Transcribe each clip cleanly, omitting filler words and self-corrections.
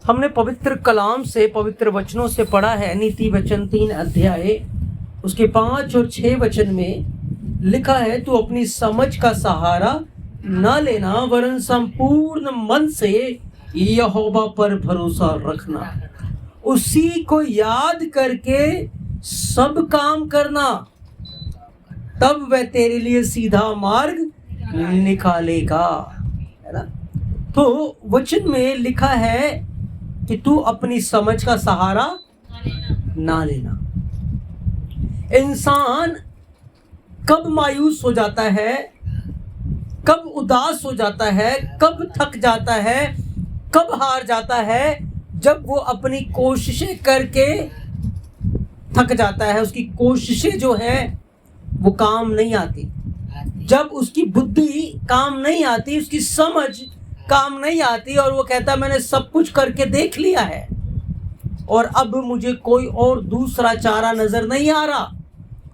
हमने पवित्र कलाम से, पवित्र वचनों से पढ़ा है। नीति वचन 3 अध्याय उसके 5 और 6 वचन में लिखा है, तू अपनी समझ का सहारा न लेना वरन संपूर्ण मन से यहोवा पर भरोसा रखना, उसी को याद करके सब काम करना, तब वह तेरे लिए सीधा मार्ग निकालेगा। है ना? तो वचन में लिखा है कि तू अपनी समझ का सहारा ना लेना। इंसान कब मायूस हो जाता है, कब उदास हो जाता है, कब थक जाता है, कब हार जाता है? जब वो अपनी कोशिशें करके थक जाता है, उसकी कोशिशें जो है वो काम नहीं आती। जब उसकी बुद्धि काम नहीं आती, उसकी समझ काम नहीं आती और वो कहता मैंने सब कुछ करके देख लिया है और अब मुझे कोई और दूसरा चारा नजर नहीं आ रहा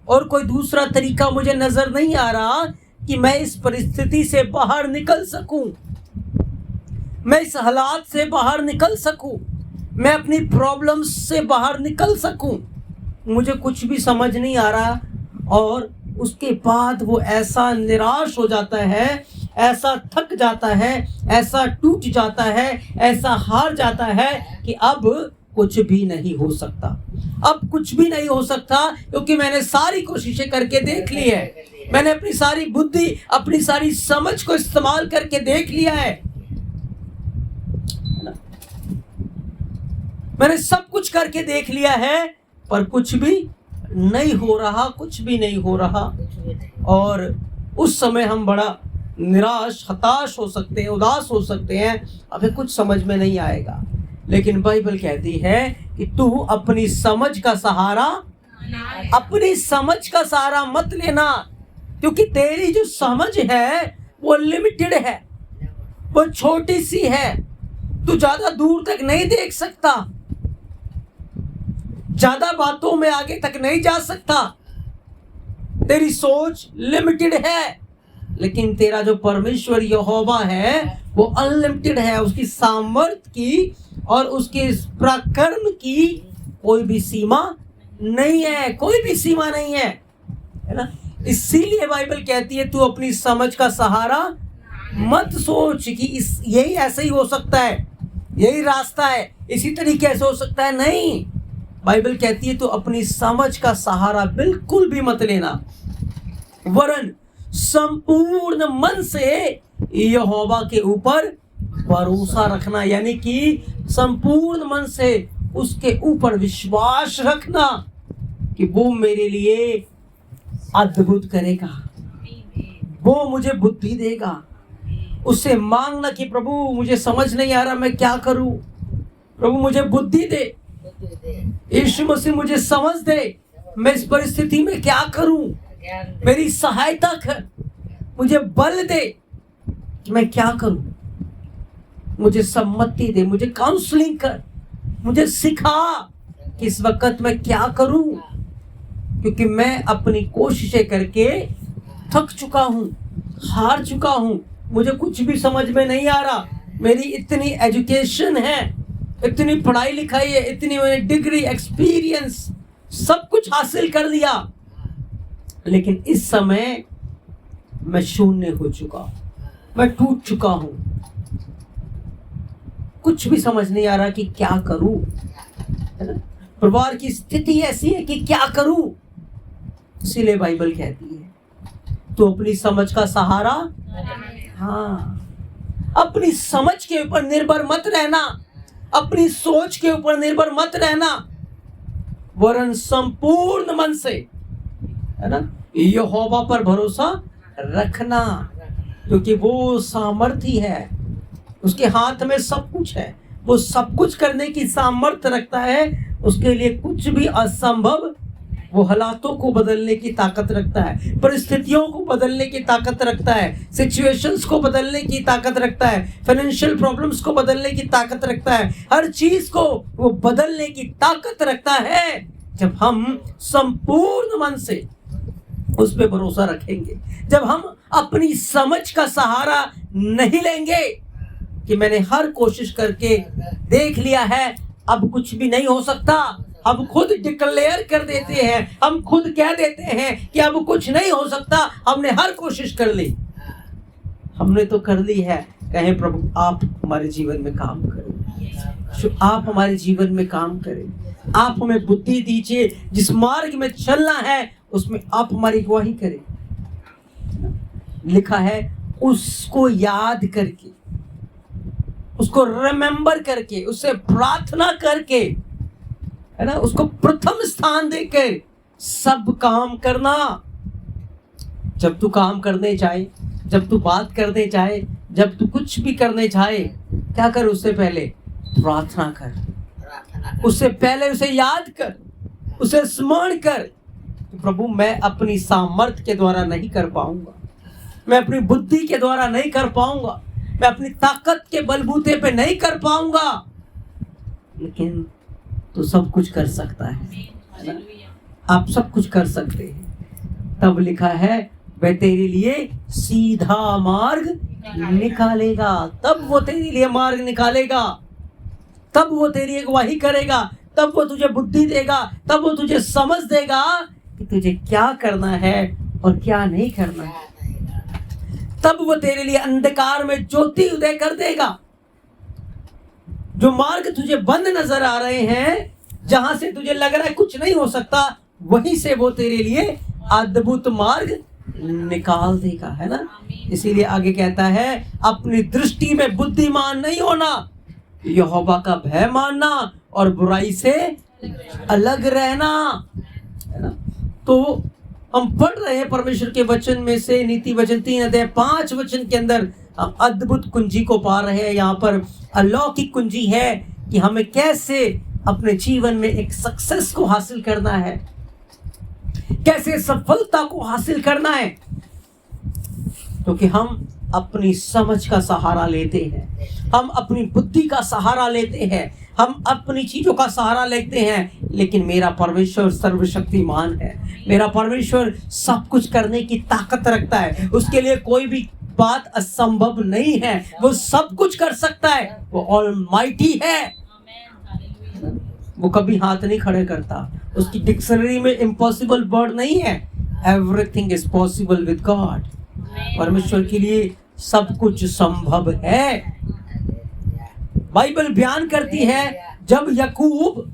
और कोई दूसरा तरीका मुझे नजर नहीं आ रहा कि मैं इस परिस्थिति से बाहर निकल सकूं, मैं इस हालात से बाहर निकल सकूं, मैं अपनी प्रॉब्लम्स से बाहर निकल सकूं। मुझे कुछ भी समझ नहीं आ रहा और उसके बाद वो ऐसा निराश हो जाता है, ऐसा थक जाता है, ऐसा टूट जाता है, ऐसा हार जाता है कि अब कुछ भी नहीं हो सकता। अब कुछ भी नहीं हो सकता क्योंकि मैंने सारी कोशिशें करके देख ली है, मैंने अपनी सारी बुद्धि, अपनी सारी समझ को इस्तेमाल करके देख लिया है, मैंने सब कुछ करके देख लिया है पर कुछ भी नहीं हो रहा, कुछ भी नहीं हो रहा। और उस समय हम बड़ा निराश, हताश हो सकते हैं, उदास हो सकते हैं, अभी कुछ समझ में नहीं आएगा। लेकिन बाइबल कहती है कि तू अपनी समझ का सहारा, अपनी समझ का सहारा मत लेना, क्योंकि तेरी जो समझ है वो लिमिटेड है, वो छोटी सी है, तू ज्यादा दूर तक नहीं देख सकता, ज्यादा बातों में आगे तक नहीं जा सकता। तेरी सोच लिमिटेड है, लेकिन तेरा जो परमेश्वर यहोवा है वो अनलिमिटेड है। उसकी सामर्थ्य की और उसके पराक्रम की कोई भी सीमा नहीं है, कोई भी सीमा नहीं है, है ना? इसीलिए बाइबल कहती है तू अपनी समझ का सहारा मत सोच कि यही ऐसे ही हो सकता है, यही रास्ता है, इसी तरीके से हो सकता है। नहीं, बाइबल कहती है तो अपनी समझ का सहारा बिल्कुल भी मत लेना, वरन संपूर्ण मन से यहोवा के ऊपर भरोसा रखना, यानी कि संपूर्ण मन से उसके ऊपर विश्वास रखना कि वो मेरे लिए अद्भुत करेगा, वो मुझे बुद्धि देगा। उससे मांगना कि प्रभु मुझे समझ नहीं आ रहा मैं क्या करूं, प्रभु मुझे बुद्धि दे, यीशु मसीह मुझे समझ दे, मैं इस परिस्थिति में क्या करूं, मेरी सहायता कर, मुझे बल दे कि मैं क्या करूं, मुझे सम्मति दे, मुझे काउंसलिंग कर, मुझे सिखा कि इस वक्त मैं क्या करूं, क्योंकि मैं अपनी कोशिशें करके थक चुका हूं, हार चुका हूं, मुझे कुछ भी समझ में नहीं आ रहा। मेरी इतनी एजुकेशन है, इतनी पढ़ाई लिखाई है, इतनी मैंने डिग्री, एक्सपीरियंस सब कुछ हासिल कर लिया, लेकिन इस समय मैं शून्य हो चुका हूं, मैं टूट चुका हूं, कुछ भी समझ नहीं आ रहा कि क्या करूं, है ना? परिवार की स्थिति ऐसी है कि क्या करूं। इसीलिए बाइबल कहती है तो अपनी समझ का सहारा, हाँ, अपनी समझ के ऊपर निर्भर मत रहना, अपनी सोच के ऊपर निर्भर मत रहना, वरन संपूर्ण मन से, है ना, यहोवा पर भरोसा रखना, क्योंकि वो सामर्थी है, उसके हाथ में सब कुछ है, वो सब कुछ करने की सामर्थ्य रखता है, उसके लिए कुछ भी असंभव, वो हालातों को बदलने की ताकत रखता है, परिस्थितियों को बदलने की ताकत रखता है, सिचुएशंस को बदलने की ताकत रखता है, फाइनेंशियल प्रॉब्लम्स को बदलने की ताकत रखता है, हर चीज को वो बदलने की ताकत रखता है जब हम संपूर्ण मन से उस पे भरोसा रखेंगे, जब हम अपनी समझ का सहारा नहीं लेंगे, कि मैंने हर कोशिश करके देख लिया है, अब कुछ भी नहीं हो सकता। हम खुद डिक्लेयर कर देते हैं, हम खुद कह देते हैं कि अब कुछ नहीं हो सकता, हमने हर कोशिश कर ली। हमने तो कर ली है। कहें प्रभु आप हमारे जीवन में काम करें, आप हमारे जीवन में काम करें, आप हमें बुद्धि दीजिए, जिस मार्ग में चलना है उसमें आप हमारी अगुवाई करें। लिखा है उसको याद करके, उसको रिमेंबर करके, उससे प्रार्थना करके, है ना, उसको प्रथम स्थान देके सब काम करना। जब तू काम करने जाए, जब तू बात करने जाए, जब तू कुछ भी करने जाए, क्या कर? उससे पहले प्रार्थना कर, उससे पहले उसे याद कर, उसे स्मरण कर कि प्रभु मैं अपनी सामर्थ्य के द्वारा नहीं कर पाऊंगा, मैं अपनी बुद्धि के द्वारा नहीं कर पाऊंगा, मैं अपनी ताकत के बलबूते पे नहीं कर पाऊंगा, लेकिन तू सब कुछ कर सकता है ना? आप सब कुछ कर सकते हैं। तब लिखा है वह तेरे लिए सीधा मार्ग निकालेगा, तब वो तेरे लिए मार्ग निकालेगा, तब वो तेरी अगुवाई करेगा, तब वो तुझे बुद्धि देगा, तब वो तुझे समझ देगा कि तुझे क्या करना है और क्या नहीं करना है। तब वो तेरे लिए अंधकार में ज्योति उदय कर देगा। जो मार्ग तुझे बंद नजर आ रहे हैं, जहां से तुझे लग रहा है कुछ नहीं हो सकता, वहीं से वो तेरे लिए अद्भुत मार्ग निकाल देगा, है ना? इसीलिए आगे कहता है अपनी दृष्टि में बुद्धिमान नहीं होना, यहोवा का भय मानना और बुराई से अलग रहना, है ना? तो हम पढ़ रहे हैं परमेश्वर के वचन में से नीति वचन 3 अध्याय 5 वचन के अंदर हम अद्भुत कुंजी को पा रहे हैं। यहाँ पर अलौकिक कुंजी है कि हमें कैसे अपने जीवन में एक सक्सेस को हासिल करना है, कैसे सफलता को हासिल करना है, क्योंकि हम अपनी समझ का सहारा लेते हैं, हम अपनी बुद्धि का सहारा लेते हैं, हम अपनी चीजों का सहारा लेते हैं, लेकिन मेरा परमेश्वर सर्वशक्तिमान है, मेरा परमेश्वर सब कुछ करने की ताकत रखता है, उसके लिए कोई भी बात असंभव नहीं है, वो सब कुछ कर सकता है, वो ऑलमाइटी है, वो कभी हाथ नहीं खड़े करता, उसकी डिक्शनरी में इम्पॉसिबल वर्ड नहीं है, everything is possible with God. परमेश्वर के लिए सब कुछ संभव है। बाइबल बयान करती है जब याकूब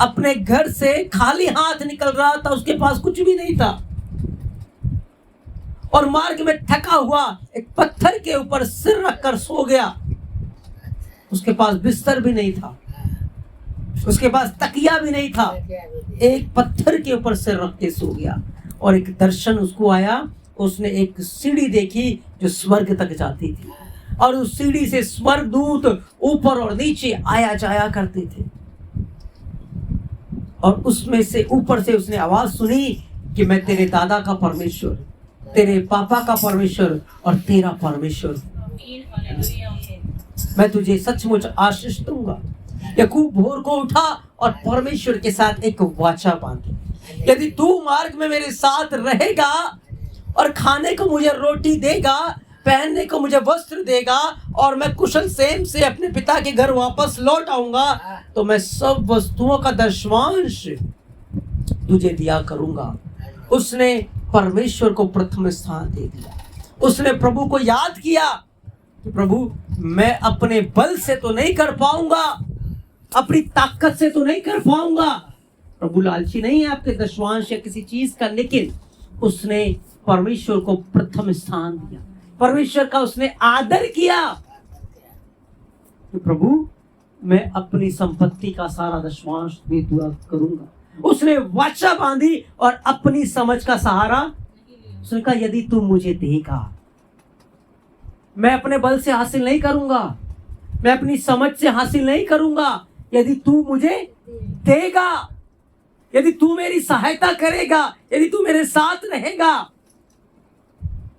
अपने घर से खाली हाथ निकल रहा था, उसके पास कुछ भी नहीं था, और मार्ग में थका हुआ एक पत्थर के ऊपर सिर रखकर सो गया। उसके पास बिस्तर भी नहीं था, उसके पास तकिया भी नहीं था, एक पत्थर के ऊपर सिर रख के सो गया। और एक दर्शन उसको आया, उसने एक सीढ़ी देखी जो स्वर्ग तक जाती थी, और उस सीढ़ी से स्वर्गदूत ऊपर और नीचे आया जाया करते थे, और उसमें से ऊपर से उसने आवाज सुनी कि मैं तेरे दादा का परमेश्वर, तेरे पापा का परमेश्वर और तेरा परमेश्वर, मैं तुझे सचमुच आशीष दूंगा। याकूब भोर को उठा और परमेश्वर के साथ एक वाचा बांधी, यदि तू मार्ग में मेरे साथ रहेगा और खाने को मुझे रोटी देगा, पहनने को मुझे वस्त्र देगा, और मैं कुशल सेम से अपने पिता के घर वापस लौट आऊंगा, तो मैं सब वस्तुओं का दशमांश तुझे दिया करूंगा। उसने परमेश्वर को प्रथम स्थान दे दिया। उसने प्रभु को याद किया कि प्रभु मैं अपने बल से तो नहीं कर पाऊंगा, अपनी ताकत से तो नहीं कर पाऊंगा। प्रभु लालची नहीं है आपके दशमांश या किसी चीज का, लेकिन उसने परमेश्वर को प्रथम स्थान दिया, परमेश्वर का उसने आदर किया कि प्रभु मैं अपनी संपत्ति का सारा दशमांश भी पूरा करूंगा। उसने वाचा बांधी और अपनी समझ का सहारा, उसने कहा यदि तू मुझे देगा, मैं अपने बल से हासिल नहीं करूंगा, मैं अपनी समझ से हासिल नहीं करूंगा, यदि तू मुझे देगा, यदि तू मेरी सहायता करेगा, यदि तू मेरे साथ रहेगा।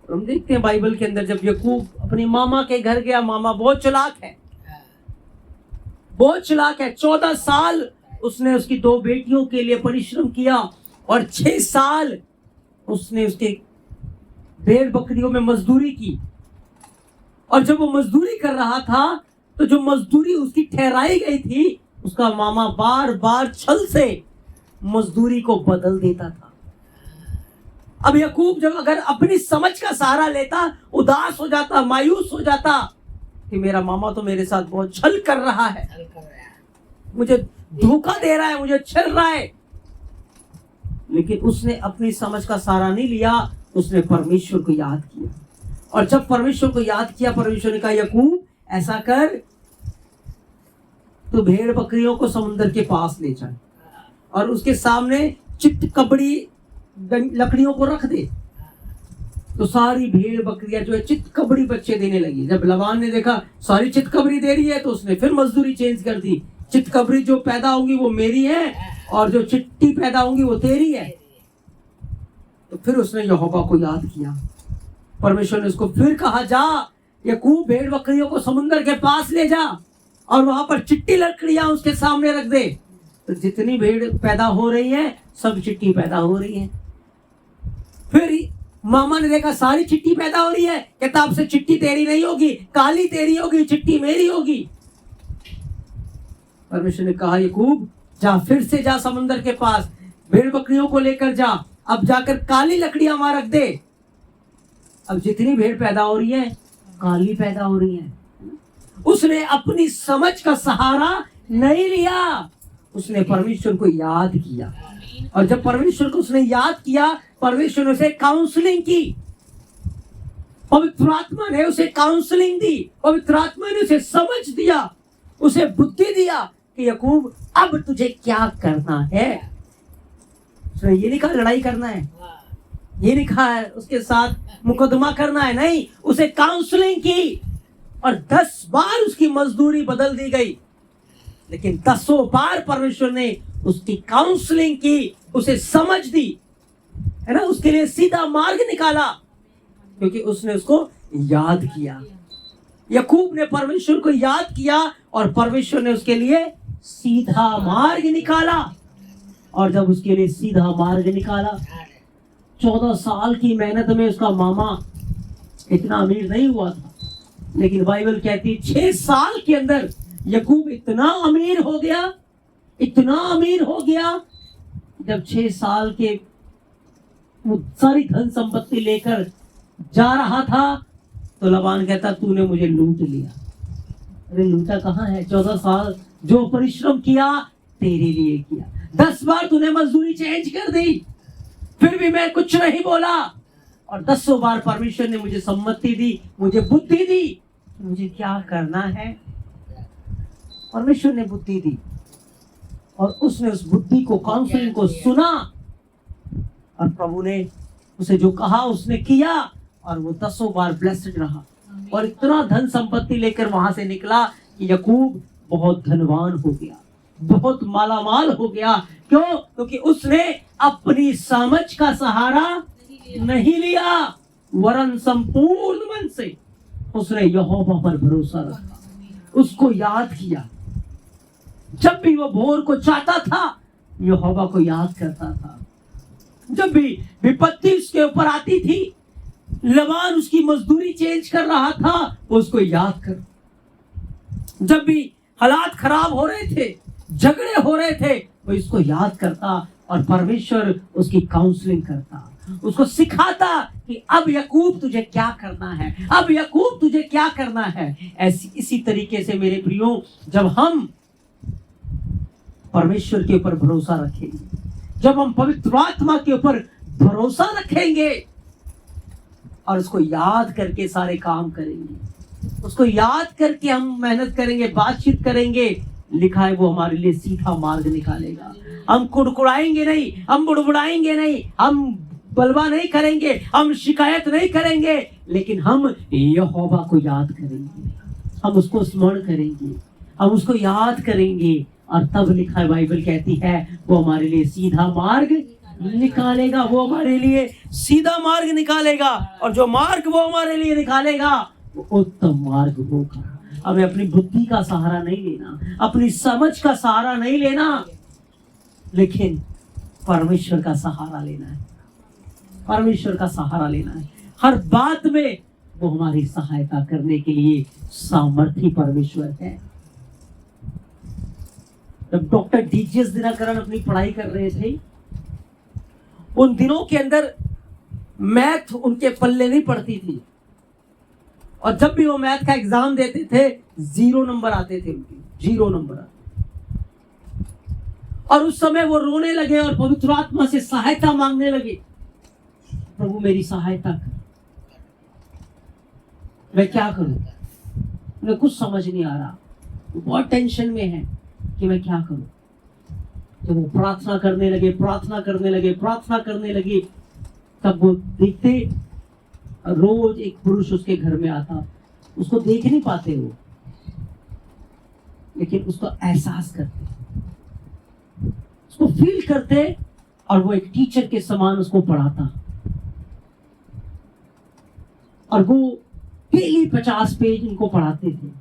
हम देखते हैं बाइबल के अंदर जब याकूब अपनी मामा के घर गया, मामा बहुत चालाक है, बहुत चालाक है। 14 साल उसने उसकी 2 बेटियों के लिए परिश्रम किया, और 6 साल उसने उसके भेड़ बकरियों में मजदूरी की। और जब वो मजदूरी कर रहा था तो जो मजदूरी उसकी ठहराई गई थी, उसका मामा बार बार छल से मजदूरी को बदल देता था। अब याकूब जब अगर अपनी समझ का सहारा लेता, उदास हो जाता, मायूस हो जाता कि मेरा मामा तो मेरे साथ बहुत छल कर रहा है, मुझे धोखा दे रहा है, मुझे छल रहा है। लेकिन उसने अपनी समझ का सहारा नहीं लिया, उसने परमेश्वर को याद किया। और जब परमेश्वर को याद किया, परमेश्वर ने कहा याकूब ऐसा कर, तो भेड़ बकरियों को समुद्र के पास ले जाए और उसके सामने चितकबरी लकड़ियों को रख दे। तो सारी भेड़ बकरियां जो है चितकबरी बच्चे देने लगी। जब लबान ने देखा सारी चितकबरी दे रही है, तो उसने फिर मजदूरी चेंज कर दी। चितकबरी जो पैदा होंगी वो मेरी है और जो चिट्टी पैदा होंगी वो तेरी है। तो फिर उसने यहोवा को याद किया। परमेश्वर ने उसको फिर कहा, जा याकूब भेड़ बकरियों को समुद्र के पास ले जा और वहां पर चिट्टी लकड़ियां उसके सामने रख दे। तो जितनी भेड़ पैदा हो रही है सब चिट्टी पैदा हो रही है। फिर मामा ने देखा सारी चिट्टी पैदा हो रही है, कहता अब से चिट्टी तेरी नहीं होगी, काली तेरी होगी, चिट्टी मेरी होगी। परमेश्वर ने कहा याकूब जा, फिर से जा समुद्र के पास, भेड़ बकरियों को लेकर जा, अब जाकर काली लकड़ियां वहां रख दे। अब जितनी भेड़ पैदा हो रही है काली पैदा हो रही है। उसने अपनी समझ का सहारा नहीं लिया, उसने परमेश्वर को याद किया। और जब परमेश्वर को उसने याद किया, परमेश्वर ने उसे काउंसलिंग की, पवित्र आत्मा ने उसे काउंसलिंग दी, पवित्र आत्मा ने उसे समझ दिया, उसे बुद्धि दिया कि याकूब अब तुझे क्या करना है। उसने ये नहीं कहा लड़ाई करना है, ये नहीं कहा उसके साथ मुकदमा करना है, नहीं, उसे काउंसलिंग की और 10 बार उसकी मजदूरी बदल दी गई। लेकिन 10 बार परमेश्वर ने उसकी काउंसलिंग की, उसे समझ दी, है ना, उसके लिए सीधा मार्ग निकाला, क्योंकि उसने उसको याद किया। याकूब ने परमेश्वर को याद किया और परमेश्वर ने उसके लिए सीधा मार्ग निकाला। और जब उसके लिए सीधा मार्ग निकाला, 14 साल की मेहनत में उसका मामा इतना अमीर नहीं हुआ था, लेकिन बाइबल कहती है 6 साल के अंदर याकूब इतना अमीर हो गया, इतना अमीर हो गया। जब 6 साल के वो सारी धन संपत्ति लेकर जा रहा था, तो लबान कहता तूने मुझे लूट लिया। अरे लूटा कहाँ है? 14 साल जो परिश्रम किया तेरे लिए किया, 10 बार तूने मजदूरी चेंज कर दी, फिर भी मैं कुछ नहीं बोला। और 10 बार परमेश्वर ने मुझे सम्मति दी, मुझे बुद्धि दी, मुझे क्या करना है। परमेश्वर ने बुद्धि दी और उसने उस बुद्धि को, काउंसलिंग को सुना और प्रभु ने उसे जो कहा उसने किया और वो 10 बार ब्लेस्ड रहा और इतना धन संपत्ति लेकर वहां से निकला कि याकूब बहुत धनवान हो गया, बहुत मालामाल हो गया। क्यों? क्योंकि उसने अपनी समझ का सहारा नहीं लिया, वरन संपूर्ण मन से उसने यहोवा पर भरोसा रखा, उसको याद किया। जब भी वो भोर को चाहता था यहोवा को याद करता था। जब भी विपत्ति उसके ऊपर आती थी, लबान उसकी मजदूरी चेंज कर रहा था, वो उसको याद कर। जब भी हालात खराब हो रहे थे, झगड़े हो रहे थे, वो इसको याद करता और परमेश्वर उसकी काउंसलिंग करता, उसको सिखाता कि अब याकूब तुझे क्या करना है, अब याकूब तुझे क्या करना है। ऐसी इसी तरीके से मेरे प्रियो, जब हम परमेश्वर के ऊपर भरोसा रखेंगे, जब हम पवित्र आत्मा के ऊपर भरोसा रखेंगे और उसको याद करके सारे काम करेंगे, उसको याद करके हम मेहनत करेंगे, बातचीत करेंगे, लिखा है वो हमारे लिए सीधा मार्ग निकालेगा। हम कुड़कुड़ाएंगे नहीं, हम बुड़बुड़ाएंगे नहीं, हम बलवा नहीं करेंगे, हम शिकायत नहीं करेंगे, लेकिन हम यहोवा को याद करेंगे, हम उसको स्मरण करेंगे, हम उसको याद करेंगे। और तब लिखा है, बाइबल कहती है वो हमारे लिए सीधा मार्ग निकालेगा, वो हमारे लिए सीधा मार्ग निकालेगा। और जो मार्ग वो हमारे लिए निकालेगा वो उत्तम मार्ग होगा। हमें अपनी बुद्धि का सहारा नहीं लेना, अपनी समझ का सहारा नहीं लेना, लेकिन परमेश्वर का सहारा लेना है, परमेश्वर का सहारा लेना है। हर बात में वो हमारी सहायता करने के लिए सामर्थी परमेश्वर है। जब डॉक्टर डीजीएस दिनकरन अपनी पढ़ाई कर रहे थे, उन दिनों के अंदर मैथ उनके पल्ले नहीं पड़ती थी, और जब भी वो मैथ का एग्जाम देते थे 0 नंबर आते थे, उनके 0 नंबर आते। और उस समय वो रोने लगे और पवित्र आत्मा से सहायता मांगने लगे, प्रभु मेरी सहायता कर, मैं क्या करूं, मुझे कुछ समझ नहीं आ रहा, बहुत टेंशन में है कि मैं क्या करूं। तो वो प्रार्थना करने लगे, प्रार्थना करने लगे, प्रार्थना करने लगे। तब वो देखते रोज एक पुरुष उसके घर में आता, उसको देख नहीं पाते वो, लेकिन उसको एहसास करते, उसको फील करते, और वो एक टीचर के समान उसको पढ़ाता। और वो डेली 50 पेज उनको पढ़ाते थे,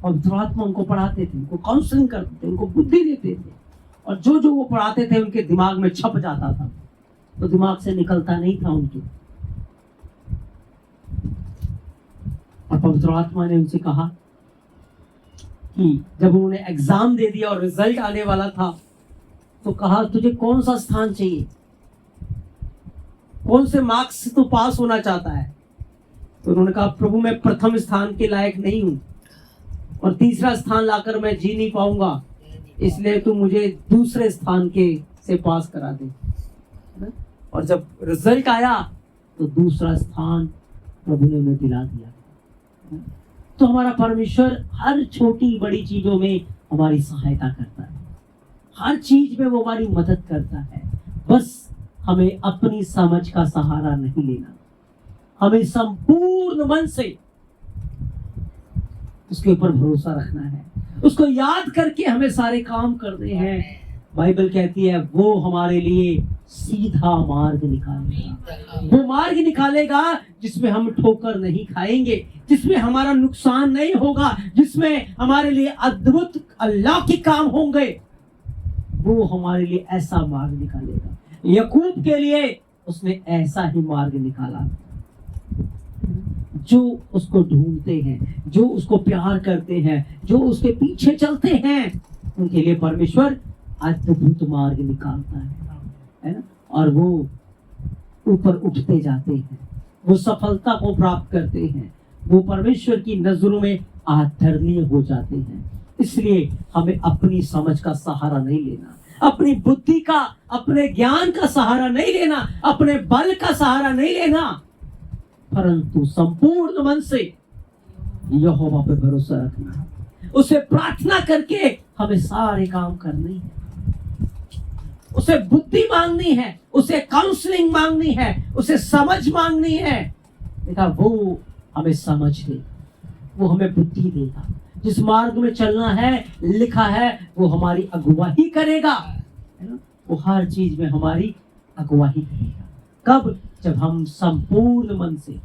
और आत्मा उनको पढ़ाते थे, उनको काउंसलिंग करते थे, उनको बुद्धि देते थे, और जो जो वो पढ़ाते थे उनके दिमाग में छप जाता था, तो दिमाग से निकलता नहीं था उनके। और पवित्र आत्मा ने उनसे कहा कि जब उन्होंने एग्जाम दे दिया और रिजल्ट आने वाला था, तो कहा तुझे कौन सा स्थान चाहिए, कौन से मार्क्स से तू पास होना चाहता है। तो उन्होंने कहा प्रभु मैं प्रथम स्थान के लायक नहीं हूं, और तीसरा स्थान लाकर मैं जी नहीं पाऊंगा, इसलिए तू मुझे दूसरे स्थान के से पास करा दे। और जब रिजल्ट आया तो दूसरा स्थान प्रभु ने उन्हें दिला दिया। तो हमारा परमेश्वर हर छोटी बड़ी चीजों में हमारी सहायता करता है, हर चीज में वो हमारी मदद करता है। बस हमें अपनी समझ का सहारा नहीं लेना, हमें संपूर्ण मन से उसके ऊपर भरोसा रखना है, उसको याद करके हमें सारे काम करने हैं। बाइबल कहती है वो हमारे लिए सीधा मार्ग निकालेगा, वो मार्ग निकालेगा जिसमें हम ठोकर नहीं खाएंगे, जिसमें हमारा नुकसान नहीं होगा, जिसमें हमारे लिए अद्भुत अलौकिक काम होंगे। वो हमारे लिए ऐसा मार्ग निकालेगा। याकूब के लिए उसने ऐसा ही मार्ग निकाला। जो उसको ढूंढते हैं, जो उसको प्यार करते हैं, जो उसके पीछे चलते हैं, उनके लिए परमेश्वर अद्भुत मार्ग निकालता है ना। और वो ऊपर उठते जाते हैं, वो सफलता को प्राप्त करते हैं, वो परमेश्वर की नजरों में आदरणीय हो जाते हैं। इसलिए हमें अपनी समझ का सहारा नहीं लेना, अपनी बुद्धि का, अपने ज्ञान का सहारा नहीं लेना, अपने बल का सहारा नहीं लेना, परंतु संपूर्ण मन से यहोवा पे भरोसा रखना, उसे प्रार्थना करके हमें सारे काम करने हैं। उसे बुद्धि मांगनी है, उसे काउंसलिंग मांगनी है, उसे समझ मांगनी है। देखा वो हमें समझ देगा, वो हमें बुद्धि देगा, जिस मार्ग में चलना है लिखा है वो हमारी अगुवाही करेगा, है ना। वो हर चीज में हमारी अगुवाही करेगा। कब? जब हम संपूर्ण मन से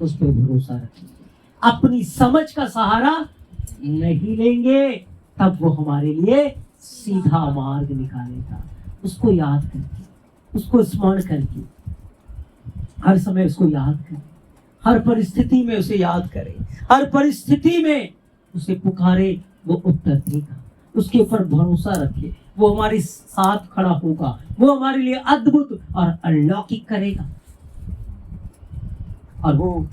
उस पर भरोसा रखेंगे, अपनी समझ का सहारा नहीं लेंगे, तब वो हमारे लिए सीधा मार्ग निकालेगा। उसको याद करके, उसको स्मरण करके, हर समय उसको याद करें, हर परिस्थिति में उसे याद करें, हर परिस्थिति में उसे पुकारे, वो उत्तर देगा। उसके ऊपर भरोसा रखे, वो हमारे साथ खड़ा होगा, वो हमारे लिए अद्भुत और अलौकिक करेगा, और वो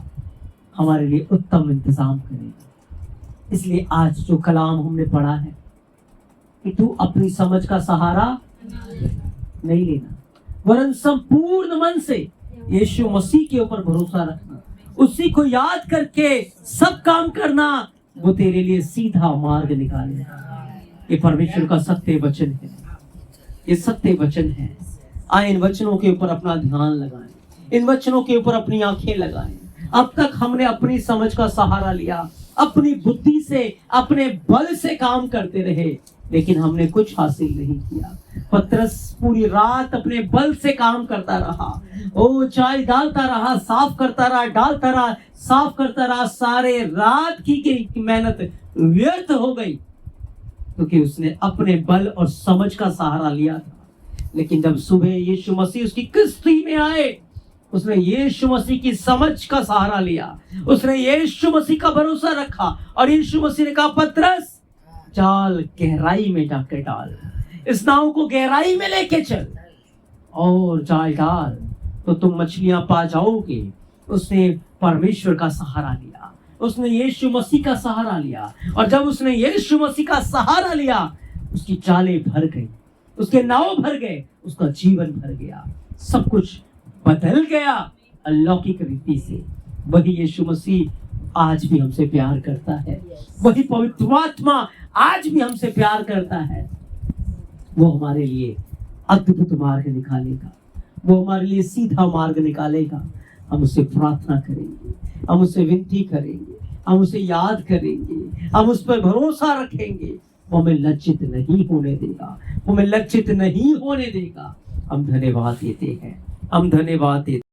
हमारे लिए उत्तम इंतजाम करेगा। इसलिए आज जो कलाम हमने पढ़ा है कि तू अपनी समझ का सहारा नहीं लेना, वरन संपूर्ण मन से यीशु मसीह के ऊपर भरोसा रखना, उसी को याद करके सब काम करना, वो तेरे लिए सीधा मार्ग निकालेगा। ये परमेश्वर का सत्य वचन है, ये सत्य वचन है। आए इन वचनों के ऊपर अपना ध्यान लगाएं, इन वचनों के ऊपर अपनी आंखें लगाएं। अब तक हमने अपनी समझ का सहारा लिया, अपनी बुद्धि से, अपने बल से काम करते रहे, लेकिन हमने कुछ हासिल नहीं किया। पतरस पूरी रात अपने बल से काम करता रहा, ओ चाय डालता रहा, साफ करता रहा, डालता रहा, साफ करता रहा, सारे रात की मेहनत व्यर्थ हो गई, क्योंकि उसने अपने बल और समझ का सहारा लिया था। लेकिन जब सुबह यीशु मसीह उसकी किस्ती में आए, उसने यीशु मसीह की समझ का सहारा लिया, उसने यीशु मसीह का भरोसा रखा और यीशु मसीह ने कहा पतरस जाल गहराई में जाकर डाल, इस नाव को गहराई में लेके चल और जाल डाल तो तुम मछलियां पा जाओगे। उसने परमेश्वर का सहारा लिया, उसने यीशु मसीह का सहारा लिया, और जब उसने यीशु मसीह का सहारा लिया उसकी जालें भर गई, उसके नाव भर गए, उसका जीवन भर गया, सब कुछ बदल गया अलौकिक रीति से। वही यीशु मसीह आज भी हमसे प्यार करता है, वही पवित्र आत्मा आज भी हमसे प्यार करता है। वो हमारे लिए अद्भुत मार्ग निकालेगा, वो हमारे लिए सीधा मार्ग निकालेगा। हम उससे प्रार्थना करेंगे, हम उससे विनती करेंगे, हम उसे याद करेंगे, हम उस पर भरोसा रखेंगे। वो हमें लज्जित नहीं होने देगा, हमें लज्जित नहीं होने देगा। हम धन्यवाद देते हैं, हम धन्यवाद देते हैं।